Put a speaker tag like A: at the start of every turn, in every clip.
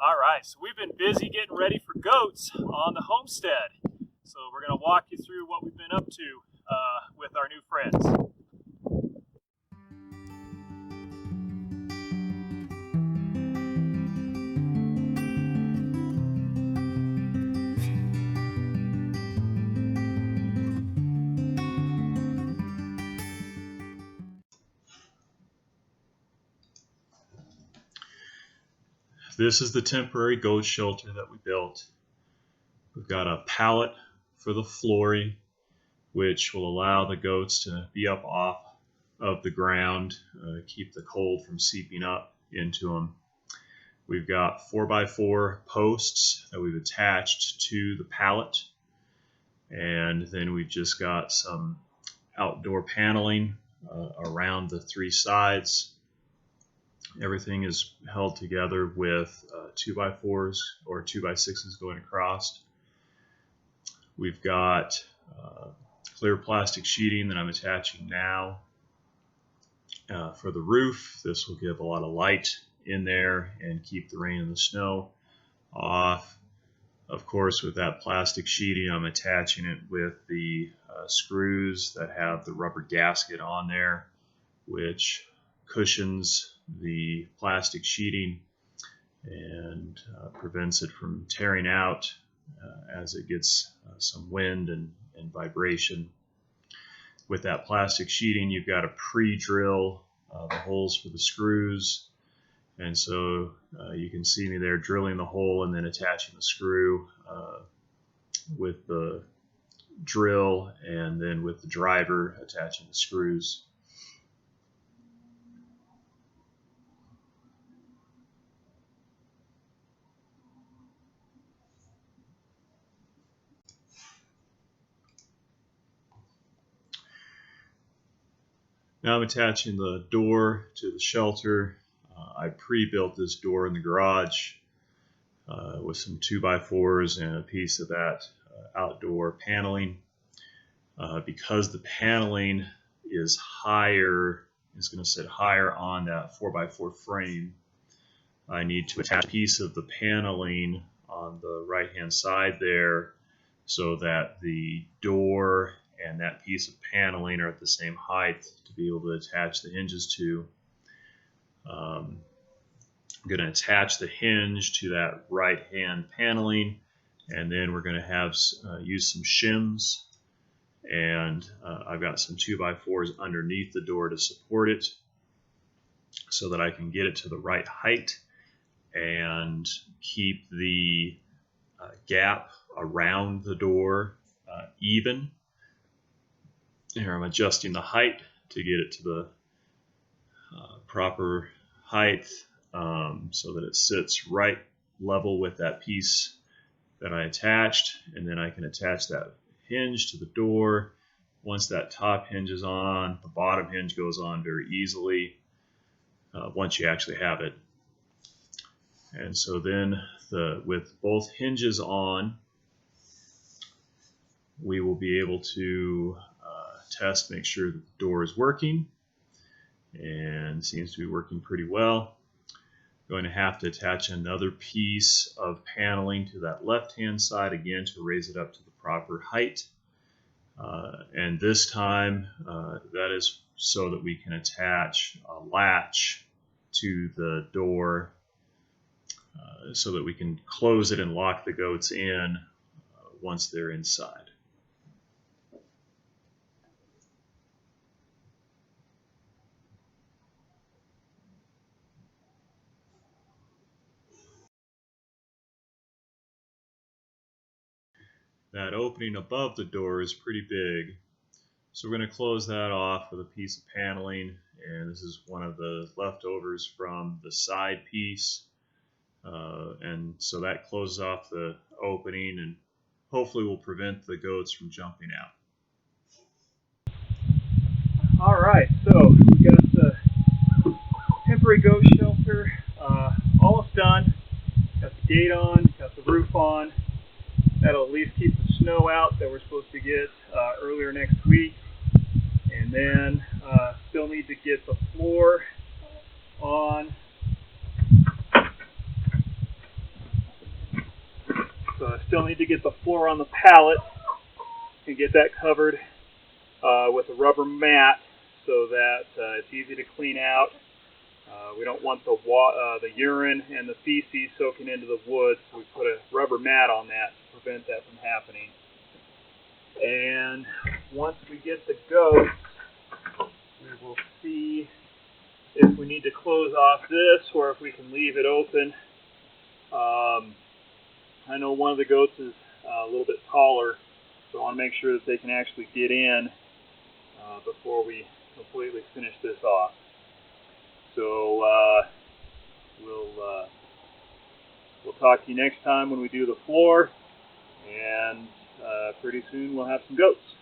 A: All right, so we've been busy getting ready for goats on the homestead. So we're going to walk you through what we've been up to with our new friends. This is the temporary goat shelter that we built. We've got a pallet for the flooring, which will allow the goats to be up off of the ground, keep the cold from seeping up into them. We've got 4x4 posts that we've attached to the pallet, and then we've just got some outdoor paneling around the three sides. Everything is held together with 2x4s or 2x6s going across. We've got clear plastic sheeting that I'm attaching now for the roof. This will give a lot of light in there and keep the rain and the snow off. Of course, with that plastic sheeting, I'm attaching it with the screws that have the rubber gasket on there, which cushions the plastic sheeting and prevents it from tearing out as it gets some wind and vibration. With that plastic sheeting, you've got to pre-drill the holes for the screws, and so you can see me there drilling the hole and then attaching the screw with the drill, and then with the driver attaching the screws. Now I'm attaching the door to the shelter. I pre-built this door in the garage with some 2x4s and a piece of that outdoor paneling. Because the paneling is higher, is going to sit higher on that 4x4 frame, I need to attach a piece of the paneling on the right-hand side there so that the door and that piece of paneling are at the same height to be able to attach the hinges to. I'm going to attach the hinge to that right-hand paneling, and then we're going to have use some shims, and I've got some 2x4s underneath the door to support it so that I can get it to the right height and keep the gap around the door even. Here I'm adjusting the height to get it to the proper height so that it sits right level with that piece that I attached, and then I can attach that hinge to the door. Once that top hinge is on, the bottom hinge goes on very easily once you actually have it. And so then with both hinges on, we will be able to test, make sure that the door is working, and seems to be working pretty well. Going to have to attach another piece of paneling to that left-hand side again to raise it up to the proper height. And this time that is so that we can attach a latch to the door so that we can close it and lock the goats in once they're inside. That opening above the door is pretty big, so we're going to close that off with a piece of paneling, and this is one of the leftovers from the side piece, and so that closes off the opening and hopefully will prevent the goats from jumping out. Alright, so we got the temporary goat shelter almost done. Got the gate on, got the roof on. That'll at least keep the snow out that we're supposed to get earlier next week. And then still need to get the floor on.
B: still need to get the floor on the pallet and get that covered with a rubber mat so that it's easy to clean out. We don't want the urine and the feces soaking into the wood, so we put a rubber mat on that to prevent that from happening. And once we get the goats, we will see if we need to close off this or if we can leave it open. I know one of the goats is a little bit taller, so I want to make sure that they can actually get in before we completely finish this off. So we'll talk to you next time when we do the floor, and pretty soon we'll have some goats.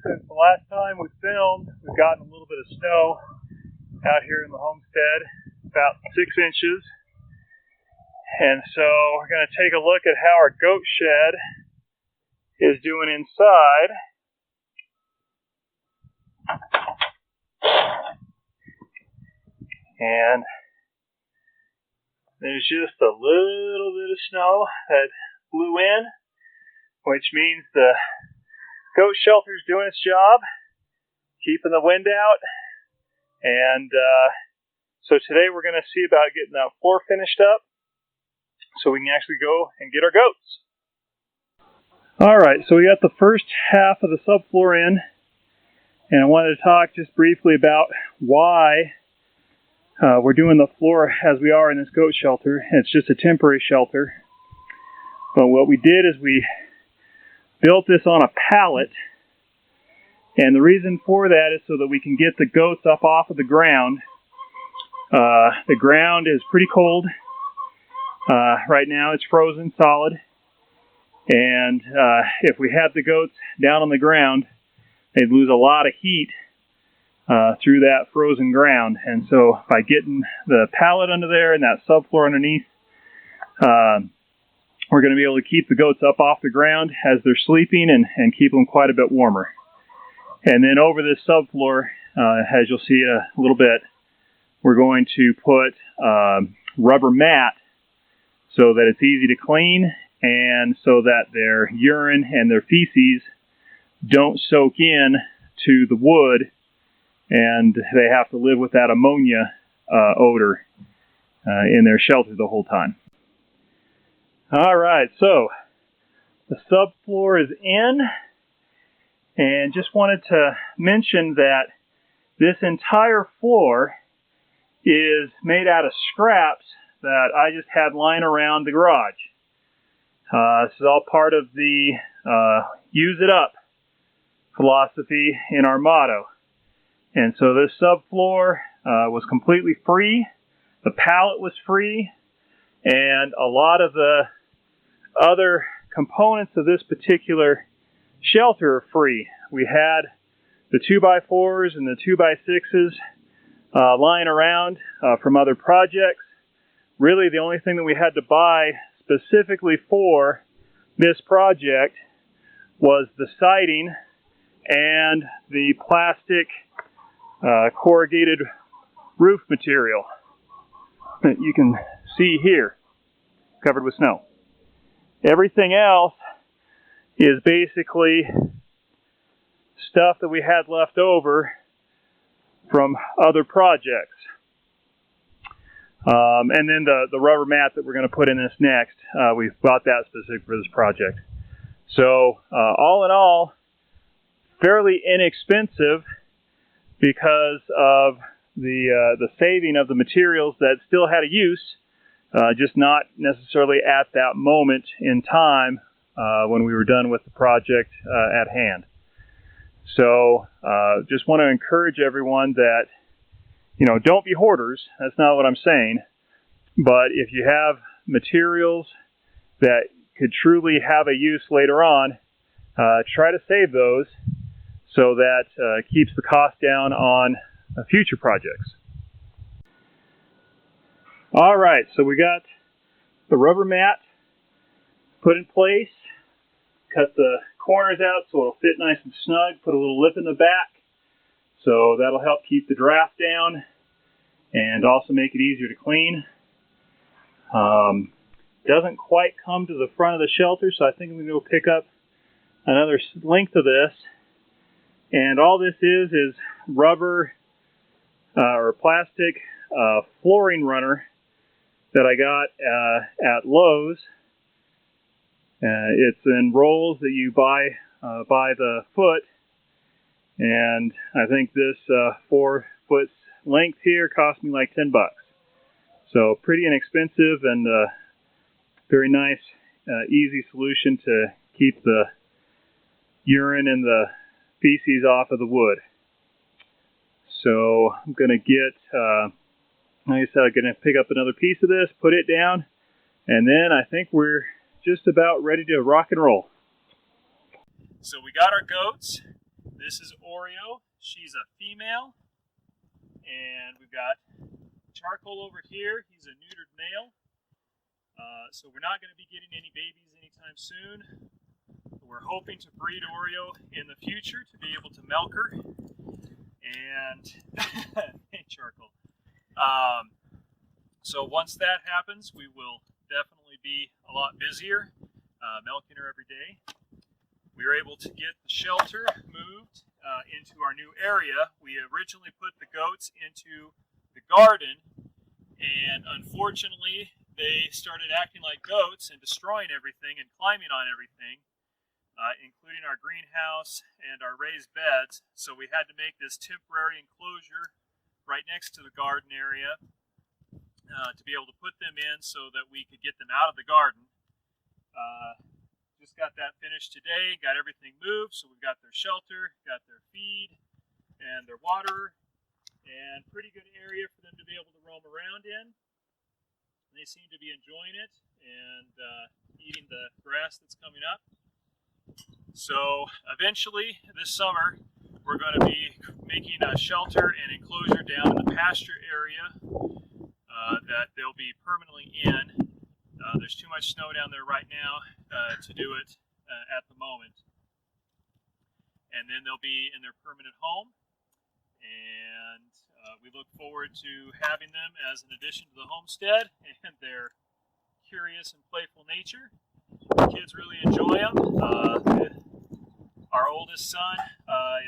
B: Since the last time we filmed, we've gotten a little bit of snow out here in the homestead, about 6 inches. And so we're going to take a look at how our goat shed is doing inside. And there's just a little bit of snow that blew in, which means the goat shelter is doing its job, keeping the wind out. And so today we're going to see about getting that floor finished up so we can actually go and get our goats. Alright, so we got the first half of the subfloor in, and I wanted to talk just briefly about why we're doing the floor as we are in this goat shelter. It's just a temporary shelter, but what we did is we built this on a pallet, and the reason for that is so that we can get the goats up off of the ground. The ground is pretty cold. Right now it's frozen solid, and if we had the goats down on the ground, they'd lose a lot of heat through that frozen ground. And so by getting the pallet under there and that subfloor underneath, we're going to be able to keep the goats up off the ground as they're sleeping and keep them quite a bit warmer. And then over this subfloor, as you'll see a little bit, we're going to put rubber mat so that it's easy to clean and so that their urine and their feces don't soak in to the wood and they have to live with that ammonia odor in their shelter the whole time. Alright, so the subfloor is in, and just wanted to mention that this entire floor is made out of scraps that I just had lying around the garage. This is all part of the use it up philosophy in our motto. And so this subfloor was completely free. The pallet was free, and a lot of the other components of this particular shelter are free. We had the 2x4s and the 2x6s lying around from other projects. Really, the only thing that we had to buy specifically for this project was the siding and the plastic corrugated roof material that you can see here, covered with snow. Everything else is basically stuff that we had left over from other projects. And then the rubber mat that we're going to put in this next, we bought that specific for this project. So all in all, fairly inexpensive because of the saving of the materials that still had a use, just not necessarily at that moment in time when we were done with the project at hand. So just want to encourage everyone that, don't be hoarders. That's not what I'm saying. But if you have materials that could truly have a use later on, try to save those so that keeps the cost down on future projects. All right, so we got the rubber mat put in place. Cut the corners out so it'll fit nice and snug. Put a little lip in the back, so that'll help keep the draft down. and also make it easier to clean. Doesn't quite come to the front of the shelter, so I think I'm going to go pick up another length of this. And all this is rubber or plastic flooring runner that I got at Lowe's. It's in rolls that you buy by the foot, and I think this 4 foot length here cost me like $10. So pretty inexpensive and very nice, easy solution to keep the urine and the feces off of the wood. So I'm going to get, like I said, I'm going to pick up another piece of this, put it down, and then I think we're just about ready to rock and roll. So we got our goats. This is Oreo. She's a female. And we've got Charcoal over here. He's a neutered male. So we're not going to be getting any babies anytime soon. We're hoping to breed Oreo in the future to be able to milk her. And hey, Charcoal. So once that happens, we will definitely be a lot busier milking her every day. We were able to get the shelter moved into our new area. We originally put the goats into the garden, and unfortunately they started acting like goats and destroying everything and climbing on everything, including our greenhouse and our raised beds. So we had to make this temporary enclosure right next to the garden area to be able to put them in so that we could get them out of the garden. Just got that finished today, got everything moved, so we've got their shelter, got their feed and their water, and pretty good area for them to be able to roam around in. They seem to be enjoying it and eating the grass that's coming up. So eventually this summer we're going to be making a shelter and enclosure down in the pasture area that they'll be permanently in. There's too much snow down there right now to do it at the moment. And then they'll be in their permanent home. And we look forward to having them as an addition to the homestead and their curious and playful nature. The kids really enjoy them. Our oldest son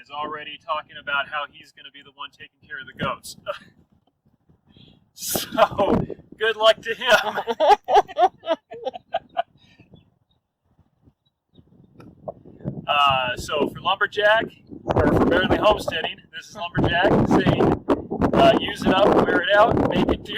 B: is already talking about how he's going to be the one taking care of the goats. So, good luck to him. So for Lumberjack, or for Barely Homesteading, this is Lumberjack saying, use it up, wear it out, make it do.